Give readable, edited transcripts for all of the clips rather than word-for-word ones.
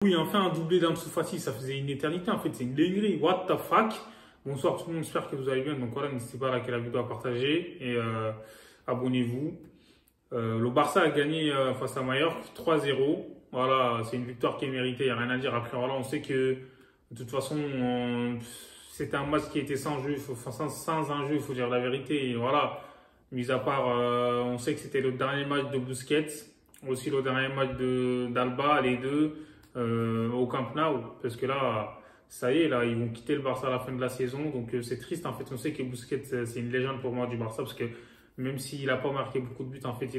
Oui, enfin un doublé d'Ansu Fati, ça faisait une éternité en fait, c'est une dinguerie. What the fuck? Bonsoir tout le monde, j'espère que vous allez bien. Donc voilà, n'hésitez pas à liker la vidéo, à partager et abonnez-vous. Le Barça a gagné face à Mallorca 3-0. Voilà, c'est une victoire qui est méritée, il n'y a rien à dire. Après, voilà, on sait que de toute façon, c'était un match qui était sans jeu, sans enjeu, il faut dire la vérité. Et voilà, mis à part, on sait que c'était le dernier match de Busquets, aussi le dernier match d'Alba, les deux au Camp Nou, parce que là, ça y est, là, ils vont quitter le Barça à la fin de la saison, donc c'est triste en fait. On sait que Busquets, c'est une légende pour moi du Barça, parce que même s'il n'a pas marqué beaucoup de buts, en fait,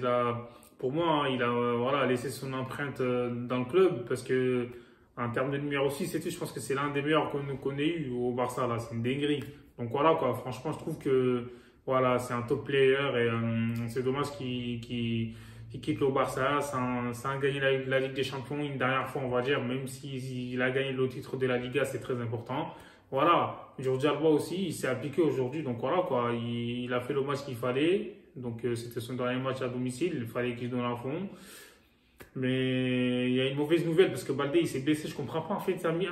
pour moi, il a voilà, laissé son empreinte dans le club, parce que en termes de numéro 6 et tout, je pense que c'est l'un des meilleurs qu'on ait eu au Barça, là, c'est une dinguerie. Donc voilà, quoi, franchement, je trouve que voilà, c'est un top player et c'est dommage qu'il quitte le Barça sans gagner la Ligue des Champions une dernière fois, on va dire, même s'il a gagné le titre de la Liga, c'est très important. Voilà, Jordi Alba aussi, il s'est appliqué aujourd'hui, donc voilà quoi, il a fait le match qu'il fallait, donc c'était son dernier match à domicile, il fallait qu'il se donne à fond. Mais il y a une mauvaise nouvelle parce que Baldé il s'est blessé, je comprends pas en fait, Amit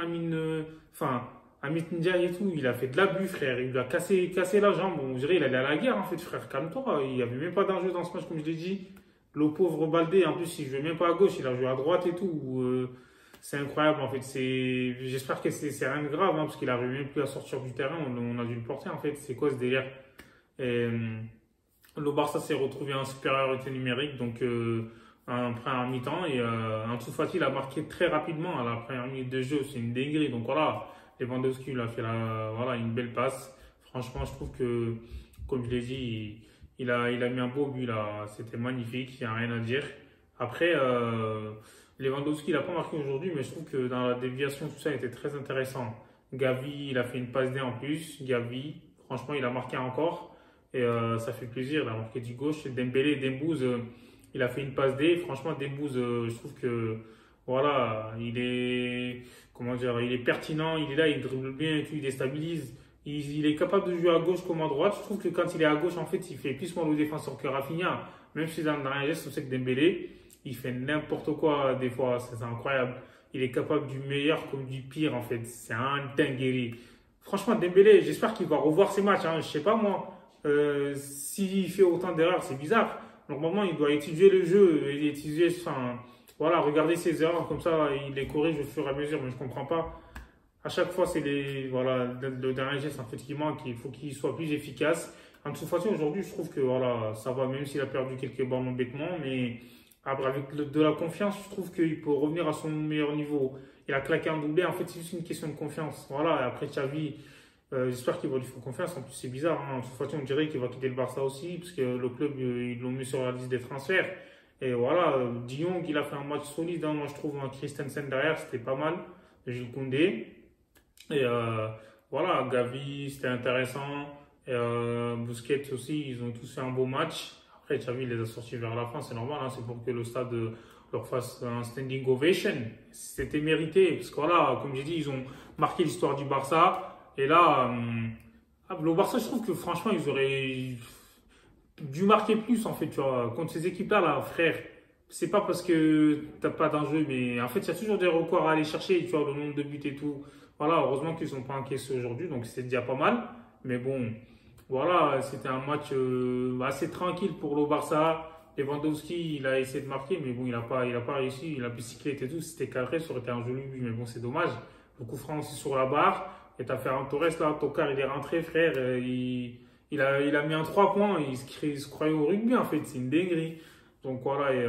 Ndiaye et tout, il a fait de l'abus frère, il lui a cassé la jambe, on dirait il allait à la guerre en fait frère, calme-toi, il n'y avait même pas d'enjeu dans ce match comme je l'ai dit. Le pauvre Baldé, en plus il jouait même pas à gauche, il a joué à droite et tout. C'est incroyable en fait. J'espère que c'est rien de grave hein, parce qu'il n'arrive même plus à sortir du terrain. On a dû le porter en fait. C'est quoi ce délire? Et, le Barça s'est retrouvé en supériorité numérique donc après un mi-temps et Ansu Fati il a marqué très rapidement à la première minute de jeu. C'est une dinguerie. Donc voilà, Lewandowski il a fait voilà, une belle passe. Franchement, je trouve que comme je l'ai dit, il a mis un beau but là. C'était magnifique. Il n'y a rien à dire. Après. Lewandowski, il n'a pas marqué aujourd'hui, mais je trouve que dans la déviation, tout ça était très intéressant. Gavi, il a fait une passe D en plus. Gavi, franchement, il a marqué encore. Et ça fait plaisir, il a marqué du gauche. Dembélé, Dembouz, il a fait une passe D. Franchement, Dembouz, je trouve que, voilà, comment dire, il est pertinent, il est là, il dribble bien et tout, il déstabilise. Il est capable de jouer à gauche comme à droite. Je trouve que quand il est à gauche, en fait, il fait plus mal aux défenseurs que Rafinha. Même si dans le dernier geste, on sait que Dembélé, il fait n'importe quoi des fois, c'est incroyable. Il est capable du meilleur comme du pire en fait. C'est un dinguerie. Franchement, Dembélé, j'espère qu'il va revoir ses matchs. Hein. Je sais pas moi. S'il fait autant d'erreurs, c'est bizarre. Normalement, il doit étudier le jeu, et étudier, enfin, voilà, regarder ses erreurs comme ça, il les corrige au fur et à mesure. Mais je comprends pas. À chaque fois, c'est voilà, le dernier geste en fait qui manque. Il faut qu'il soit plus efficace. En toute façon, aujourd'hui, je trouve que voilà, ça va, même s'il a perdu quelques ballons bêtement, mais après, avec de la confiance, je trouve qu'il peut revenir à son meilleur niveau. Il a claqué un doublé, en fait, c'est juste une question de confiance. Voilà, et après Xavi, j'espère qu'il va lui faire confiance. En plus, c'est bizarre, hein. De toute façon, on dirait qu'il va quitter le Barça aussi, parce que le club, ils l'ont mis sur la liste des transferts. Et voilà, De Jong, il a fait un match solide, hein. Moi, je trouve un Christensen derrière, c'était pas mal. Jules Koundé. Et voilà, Gavi, c'était intéressant. Et Busquets aussi, ils ont tous fait un beau match. Après, Xavi les a sortis vers la fin, c'est normal, hein, c'est pour que le stade leur fasse un standing ovation. C'était mérité, parce que voilà, comme j'ai dit, ils ont marqué l'histoire du Barça. Et là, le Barça, je trouve que franchement, ils auraient dû marquer plus, en fait, tu vois, contre ces équipes-là, là, frère. C'est pas parce que t'as pas d'enjeu, mais en fait, il y a toujours des records à aller chercher, tu vois, le nombre de buts et tout. Voilà, heureusement qu'ils sont pas encaissés aujourd'hui, donc c'est déjà pas mal. Mais bon. Voilà, c'était un match assez tranquille pour le Barça. Lewandowski, il a essayé de marquer, mais bon, il a pas réussi. Il a bicyclette et tout. C'était cadré, ça aurait été un joli but, mais bon, c'est dommage. Le coup franc aussi sur la barre. Et t'as Ferran Torres, là, Tocard, il est rentré, frère. Il a mis un 3 points. Il se croyait au rugby, en fait. C'est une dinguerie. Donc voilà, et,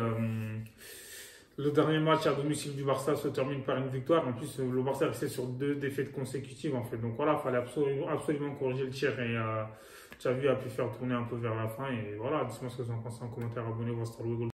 le dernier match à domicile du Barça se termine par une victoire. En plus, le Barça est resté sur 2 défaites consécutives, en fait. Donc voilà, il fallait absolument corriger le tir. Et Xavi a pu faire tourner un peu vers la fin. Et voilà, dites-moi ce que vous en pensez en commentaire. Abonnez-vous, hasta luego.